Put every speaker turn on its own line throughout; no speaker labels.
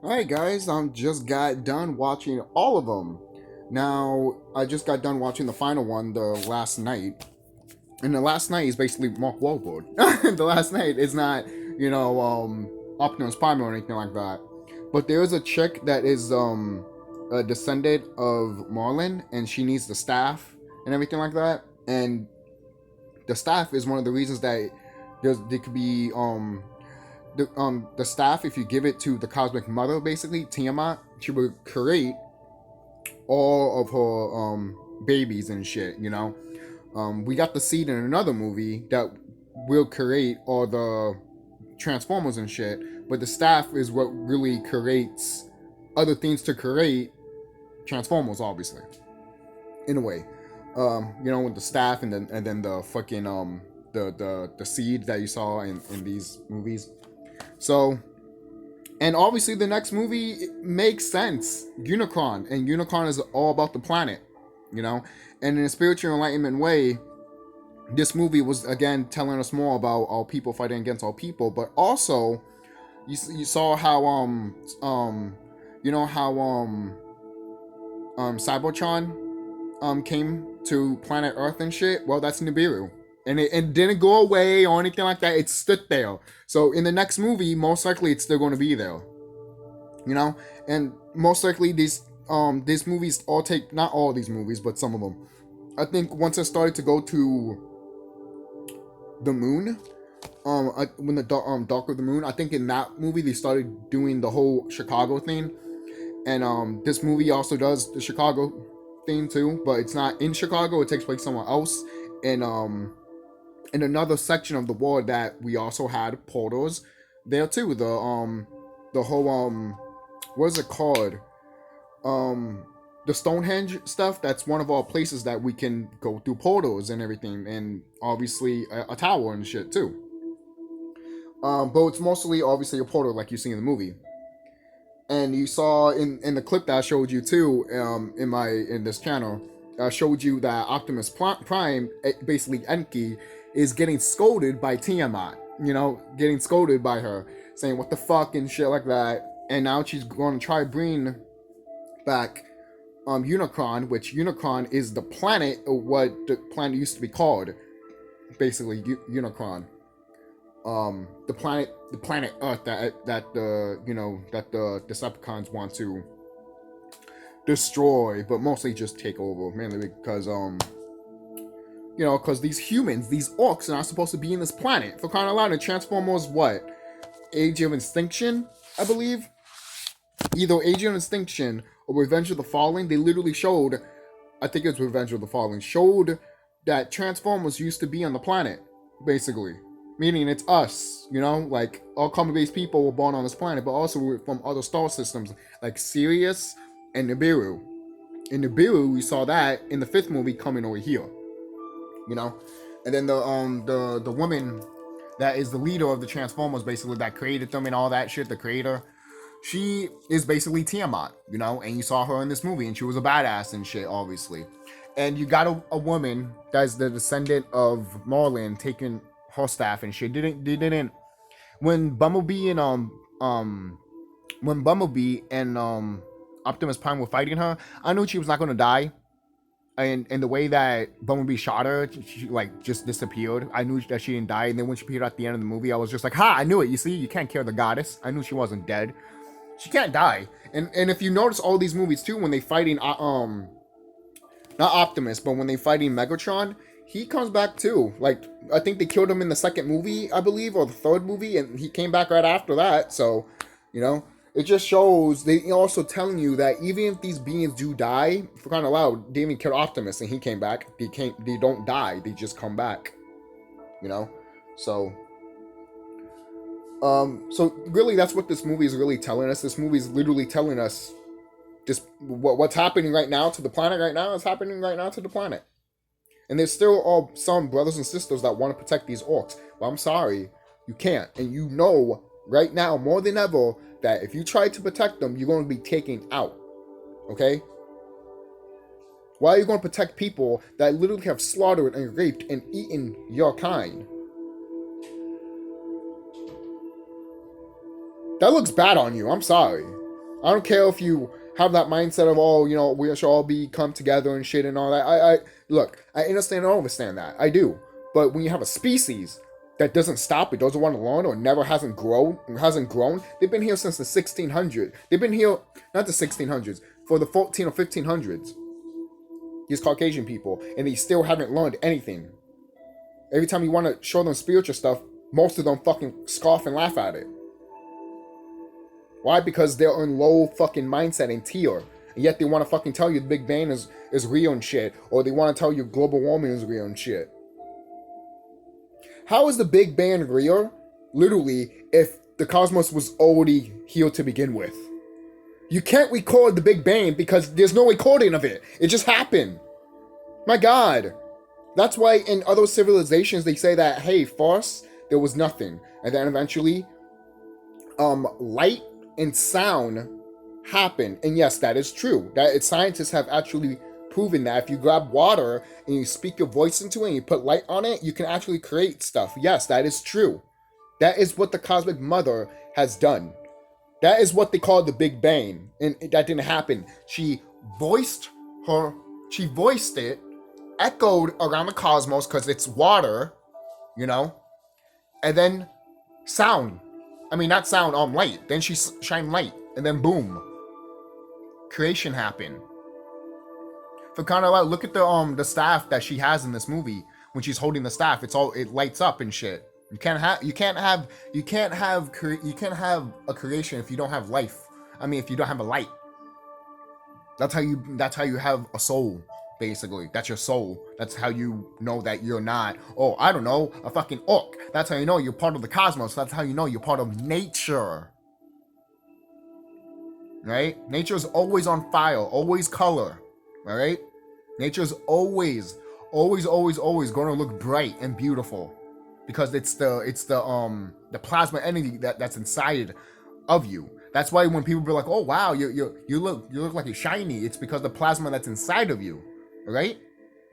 Alright, guys, just got done watching all of them. Now, I just got done watching the final one, the last night. And the last night is basically Mark Wahlberg. The last night is not, Optimus Prime or anything like that. But there is a chick that is a descendant of Marlin, and she needs the staff and everything like that. And the staff is one of the reasons that there could be the staff, if you give it to the cosmic mother, basically Tiamat, she would create all of her babies and shit. We got the seed in another movie that will create all the Transformers and shit, but the staff is what really creates other things to create Transformers, obviously, in a way. With the staff and then the fucking the seed that you saw in these movies. So, and obviously the next movie makes sense. Unicron, and Unicron is all about the planet, And in a spiritual enlightenment way, this movie was again telling us more about all people fighting against all people, but also you saw how Cybertron came to planet Earth and shit. Well, that's Nibiru. And it didn't go away or anything like that. It stood there. So in the next movie, most likely it's still going to be there. And most likely these movies all take, not all these movies, but some of them. I think once it started to go to the moon, when the Dark of the Moon, I think in that movie they started doing the whole Chicago thing. And this movie also does the Chicago thing too, but it's not in Chicago. It takes place somewhere else. And in another section of the world that we also had portals there too. The whole what is it called? The Stonehenge stuff. That's one of our places that we can go through portals and everything, and obviously a tower and shit too. But it's mostly obviously a portal like you see in the movie. And you saw in the clip that I showed you too, in this channel, I showed you that Optimus Prime, basically Enki, is getting scolded by Tiamat. Getting scolded by her, saying what the fuck and shit like that. And now she's going to try bring back Unicron, which Unicron is the planet, or what the planet used to be called, basically Unicron. The planet Earth that the Decepticons want to destroy, but mostly just take over, mainly because because these humans, these orcs, are not supposed to be in this planet. For crying out loud, and Transformers, what? Age of Extinction, I believe. Either Age of Extinction or Revenge of the Fallen. They literally showed, I think it was Revenge of the Fallen, showed that Transformers used to be on the planet, basically. Meaning it's us, like all common-based people were born on this planet, but also from other star systems like Sirius and Nibiru. In Nibiru, we saw that in the fifth movie coming over here, and then the woman that is the leader of the Transformers, basically that created them and all that shit, the creator. She is basically Tiamat, and you saw her in this movie, and she was a badass and shit, obviously. And you got a woman that's the descendant of Marlin taking her staff and shit. Didn't when Bumblebee and Optimus Prime were fighting her, I knew she was not gonna die. And the way that Bumblebee shot her, she like just disappeared. I knew that she didn't die. And then when she appeared at the end of the movie, I was just like, ha, I knew it. You see, you can't kill the goddess. I knew she wasn't dead. She can't die. And if you notice all these movies too, when they fighting not Optimus, but when they fighting Megatron, he comes back too. Like, I think they killed him in the second movie, I believe, or the third movie, and he came back right after that. So, it just shows, they also telling you that even if these beings do die, for crying out loud, they even killed Optimus and he came back. They don't die, they just come back. So so really that's what this movie is really telling us. This movie is literally telling us just what's happening right now to the planet right now is happening right now to the planet. And there's still some brothers and sisters that want to protect these orcs. But I'm sorry, you can't. And right now, more than ever, that if you try to protect them, you're going to be taken out. Okay? Why are you going to protect people that literally have slaughtered and raped and eaten your kind? That looks bad on you. I'm sorry. I don't care if you have that mindset of, oh, you know, we should all be come together and shit and all that. I look, I understand and understand that. I do. But when you have a species that doesn't stop, it doesn't want to learn, or never hasn't grown, they've been here since the 1600s. They've been here, not the 1600s, for the 14 or 1500s. These Caucasian people, and they still haven't learned anything. Every time you want to show them spiritual stuff, most of them fucking scoff and laugh at it. Why? Because they're in low fucking mindset and tier. And yet they want to fucking tell you the Big Bang is real and shit. Or they want to tell you global warming is real and shit. How is the Big Bang real? Literally, if the cosmos was already here to begin with. You can't record the Big Bang because there's no recording of it. It just happened. My God. That's why in other civilizations they say that, hey, first there was nothing. And then eventually, light and sound happen. And yes, that is true. Scientists have actually proven that if you grab water and you speak your voice into it and you put light on it, you can actually create stuff. Yes, that is true. That is what the cosmic mother has done. That is what they call the Big Bang. And that didn't happen. She voiced it, echoed around the cosmos because it's water, you know, and then sound. I mean, not sound, light. Then she shined light, and then boom, creation happened. For kind of like, look at the staff that she has in this movie. When she's holding the staff, it lights up and shit. You can't have a creation if you don't have life. I mean, if you don't have a light. That's how you have a soul. Basically, that's your soul. That's how you know that you're not, oh, I don't know, a fucking orc. That's how you know you're part of the cosmos. That's how you know you're part of nature. Right? Nature is always on fire, always color. All right? Nature is always going to look bright and beautiful because it's the plasma energy that's inside of you. That's why when people be like, "Oh wow, you look like you're shiny," it's because the plasma that's inside of you. Right?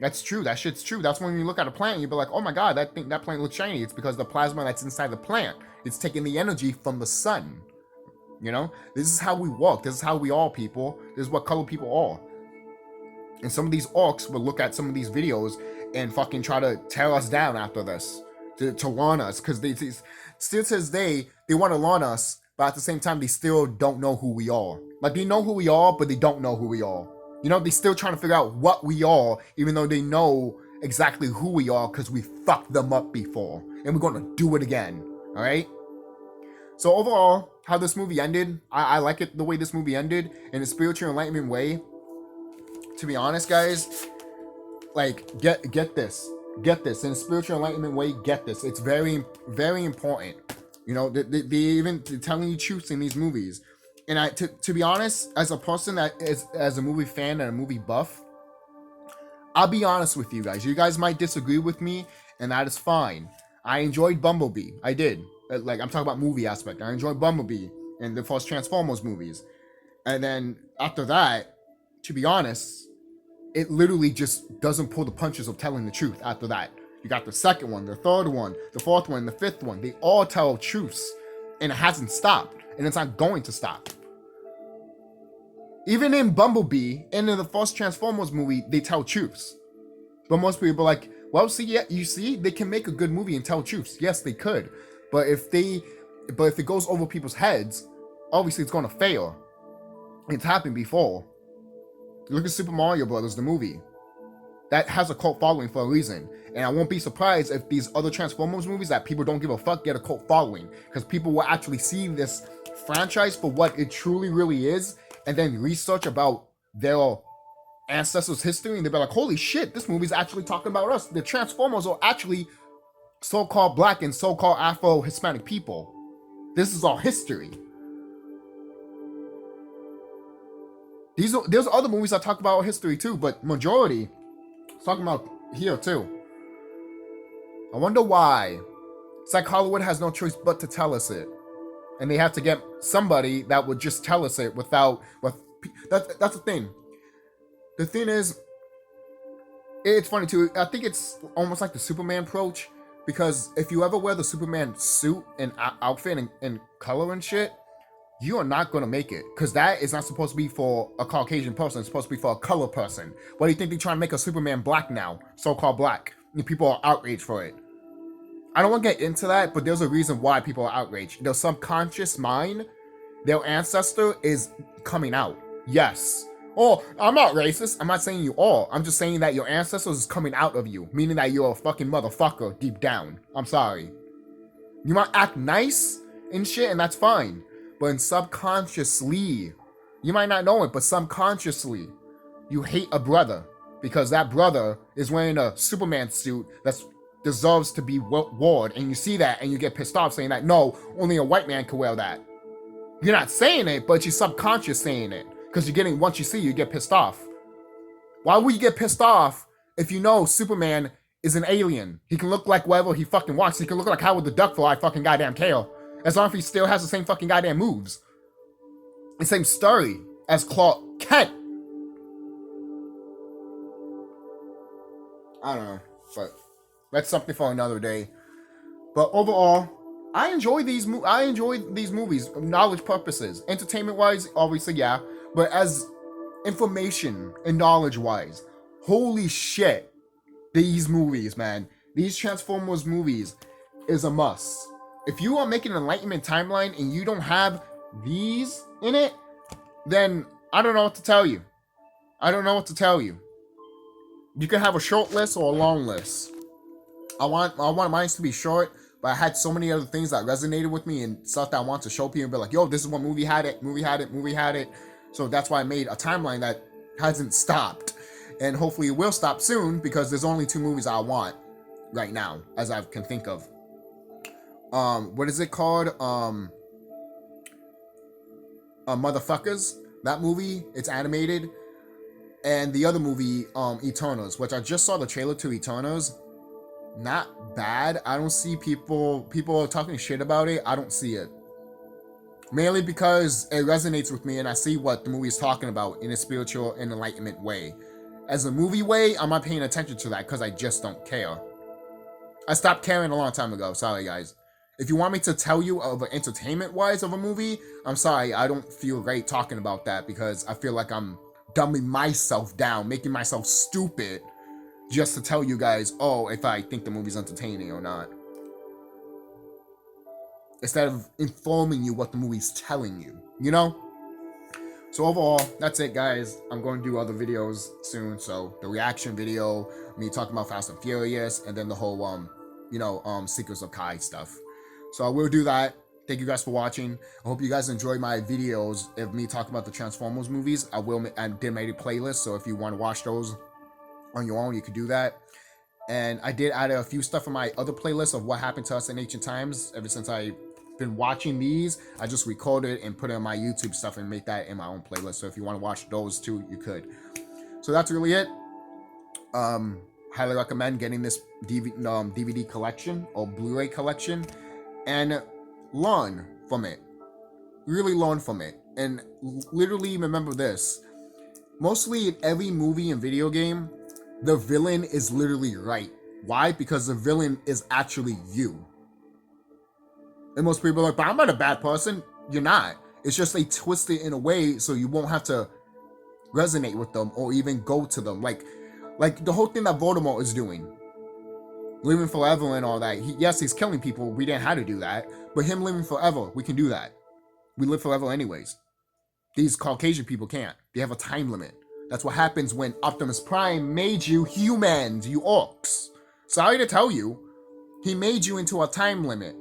That's true. That shit's true. That's when you look at a plant, you'll be like, oh my God, that plant looks shiny. It's because the plasma that's inside the plant, it's taking the energy from the sun. You know? This is how we walk. This is how we all people. This is what color people are. And some of these orcs will look at some of these videos and fucking try to tear us down after this. To learn us. Because they still to this day, they want to learn us, but at the same time, they still don't know who we are. Like, they know who we are, but they don't know who we are. You know, they're still trying to figure out what we are, even though they know exactly who we are because we fucked them up before. And we're going to do it again. All right? So overall, how this movie ended, I like it the way this movie ended in a spiritual enlightenment way. To be honest, guys, like, get this. Get this. In a spiritual enlightenment way, get this. It's very, very important. You know, they even telling you truths in these movies. And to be honest, as a person that is as a movie fan and a movie buff, I'll be honest with you guys. You guys might disagree with me, and that is fine. I enjoyed Bumblebee. I did. Like, I'm talking about movie aspect. I enjoyed Bumblebee and the first Transformers movies. And then after that, to be honest, it literally just doesn't pull the punches of telling the truth after that. You got the second one, the third one, the fourth one, the fifth one. They all tell truths, and it hasn't stopped, and it's not going to stop. Even in Bumblebee and in the first Transformers movie, they tell truths. But most people are like, well, see, yeah, you see, they can make a good movie and tell truths. Yes, they could. But if it goes over people's heads, obviously it's going to fail. It's happened before. Look at Super Mario Brothers, the movie. That has a cult following for a reason. And I won't be surprised if these other Transformers movies that people don't give a fuck get a cult following. Because people will actually see this franchise for what it truly really is, and then research about their ancestors' history, and they'll be like, holy shit, this movie's actually talking about us. The Transformers are actually so-called black and so-called Afro-Hispanic people. This is our history. There's other movies that talk about our history too, but majority is talking about here too. I wonder why. It's like Hollywood has no choice but to tell us it. And they have to get somebody that would just tell us it that's the thing. The thing is, it's funny too. I think it's almost like the Superman approach, because if you ever wear the Superman suit and outfit and color and shit, you are not going to make it, because that is not supposed to be for a Caucasian person. It's supposed to be for a color person. Why do you think they're trying to make a Superman black now, so-called black, and people are outraged for it? I don't want to get into that, but there's a reason why people are outraged. Their subconscious mind, their ancestor is coming out. Yes. Oh, I'm not racist. I'm not saying you are. I'm just saying that your ancestors is coming out of you, meaning that you're a fucking motherfucker deep down. I'm sorry. You might act nice and shit, and that's fine. But in subconsciously, you might not know it, but subconsciously, you hate a brother because that brother is wearing a Superman suit that deserves to be worn, and you see that and you get pissed off saying that, no, only a white man can wear that. You're not saying it, but you're subconscious saying it because you're getting, once you see, you get pissed off. Why would you get pissed off if you know Superman is an alien? He can look like whatever he fucking wants. He can look like Howard the Duck for I fucking goddamn care. As long as he still has the same fucking goddamn moves. The same story as Clark Kent. I don't know, but that's something for another day. But overall, I enjoy these movies, knowledge purposes. Entertainment-wise, obviously, yeah. But as information and knowledge-wise, holy shit, these movies, man. These Transformers movies is a must. If you are making an Enlightenment timeline and you don't have these in it, then I don't know what to tell you. I don't know what to tell you. You can have a short list or a long list. I want mine to be short, but I had so many other things that resonated with me and stuff that I want to show people and be like, yo, this is what movie had it. So that's why I made a timeline that hasn't stopped. And hopefully it will stop soon because there's only 2 movies I want right now, as I can think of. What is it called? Motherfuckers. That movie, it's animated. And the other movie, Eternals, which I just saw the trailer to Eternals. Not bad. I don't see people are talking shit about it. I don't see it. Mainly because it resonates with me and I see what the movie is talking about in a spiritual and enlightenment way. As a movie way, I'm not paying attention to that because I just don't care. I stopped caring a long time ago. Sorry, guys. If you want me to tell you of an entertainment-wise of a movie, I'm sorry. I don't feel great talking about that because I feel like I'm dumbing myself down, making myself stupid just to tell you guys, oh, if I think the movie's entertaining or not. Instead of informing you what the movie's telling you, you know? So overall, that's it, guys. I'm going to do other videos soon. So the reaction video, me talking about Fast and Furious, and then the whole, Secrets of Kai stuff. So I will do that. Thank you guys for watching. I hope you guys enjoy my videos of me talking about the Transformers movies. I did make a playlist, so if you want to watch those on your own, you could do that. And I did add a few stuff in my other playlist of what happened to us in ancient times. Ever since I've been watching these, I just recorded and put it on my YouTube stuff and make that in my own playlist. So if you want to watch those too, you could. So that's really it. Highly recommend getting this DVD collection or Blu-ray collection and learn from it. Really learn from it. And literally remember this. Mostly in every movie and video game, the villain is literally right. Why? Because the villain is actually you. And most people are like, but I'm not a bad person. You're not. It's just they twist it in a way so you won't have to resonate with them or even go to them. Like the whole thing that Voldemort is doing. Living forever and all that. Yes, he's killing people. We didn't have to do that. But him living forever, we can do that. We live forever anyways. These Caucasian people can't. They have a time limit. That's what happens when Optimus Prime made you humans, you orcs. Sorry to tell you, he made you into a time limit.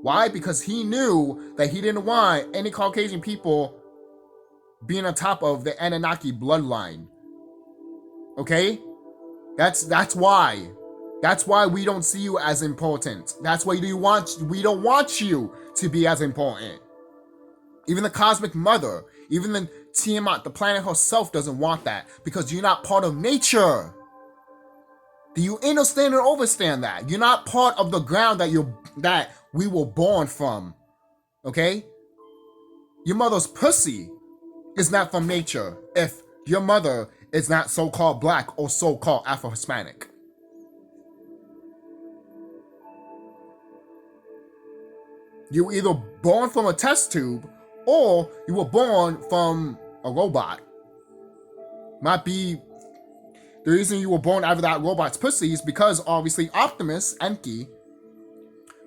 Why? Because he knew that he didn't want any Caucasian people being on top of the Anunnaki bloodline. Okay? That's why. That's why we don't see you as important. That's why we don't want you to be as important. Even the Cosmic Mother, even the Tiamat, the planet herself doesn't want that because you're not part of nature. Do you understand and understand that? You're not part of the ground that we were born from. Okay? Your mother's pussy is not from nature if your mother is not so-called black or so-called Afro-Hispanic. You're either born from a test tube or you were born from a robot. Might be the reason you were born out of that robot's pussy is because obviously Optimus, Enki,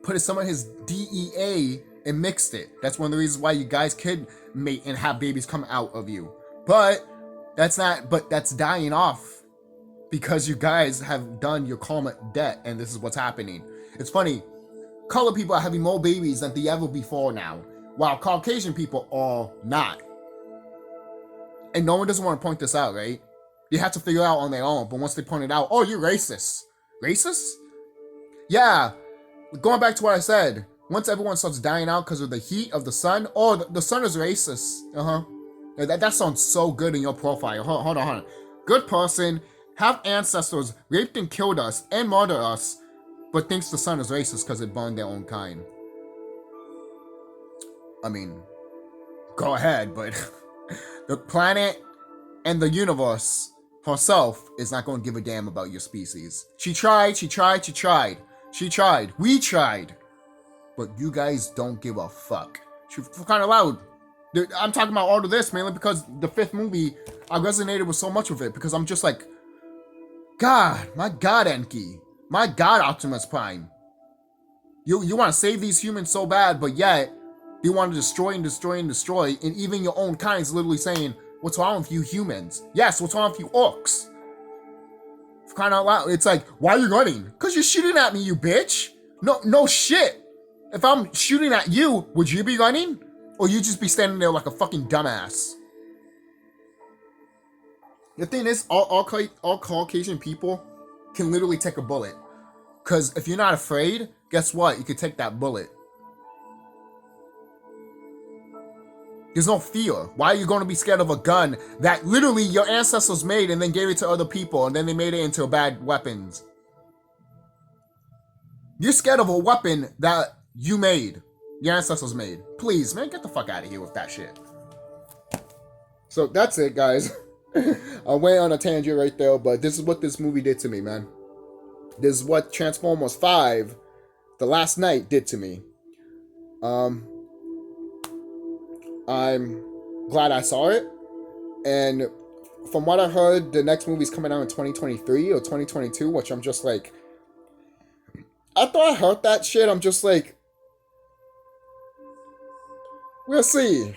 put some of his DEA and mixed it. That's one of the reasons why you guys could mate and have babies come out of you. But that's dying off because you guys have done your karma debt, and this is what's happening. It's funny, color people are having more babies than they ever before now, while Caucasian people are not. And no one doesn't want to point this out, right? You have to figure it out on their own, but once they point it out, oh, you're racist. Racist? Yeah, going back to what I said, once everyone starts dying out because of the heat of the sun, oh, the sun is racist. That sounds so good in your profile. Hold on. Good person, have ancestors raped and killed us and murdered us, but thinks the sun is racist because it burned their own kind. I mean, go ahead, but the planet and the universe herself is not going to give a damn about your species. She tried. We tried. But you guys don't give a fuck. She kind of loud. I'm talking about all of this mainly because the 5th movie, I resonated with so much of it because I'm just like, God, my God, Enki. My God, Optimus Prime. You want to save these humans so bad, but yet you want to destroy. And even your own kind is literally saying, what's wrong with you humans? Yes, what's wrong with you orcs? For crying out loud, it's like, why are you running? Because you're shooting at me, you bitch. No shit. If I'm shooting at you, would you be running? Or you just be standing there like a fucking dumbass? The thing is, all Caucasian people can literally take a bullet. Because if you're not afraid, guess what? You could take that bullet. There's no fear. Why are you going to be scared of a gun that literally your ancestors made and then gave it to other people and then they made it into bad weapons? You're scared of a weapon that you made. Your ancestors made. Please, man, get the fuck out of here with that shit. So that's it, guys. I went on a tangent right there, but this is what this movie did to me, man. This is what Transformers 5, The Last Night, did to me. I'm glad I saw it. And from what I heard, the next movie's coming out in 2023 or 2022, which I'm just like, after I heard that shit, I'm just like, we'll see.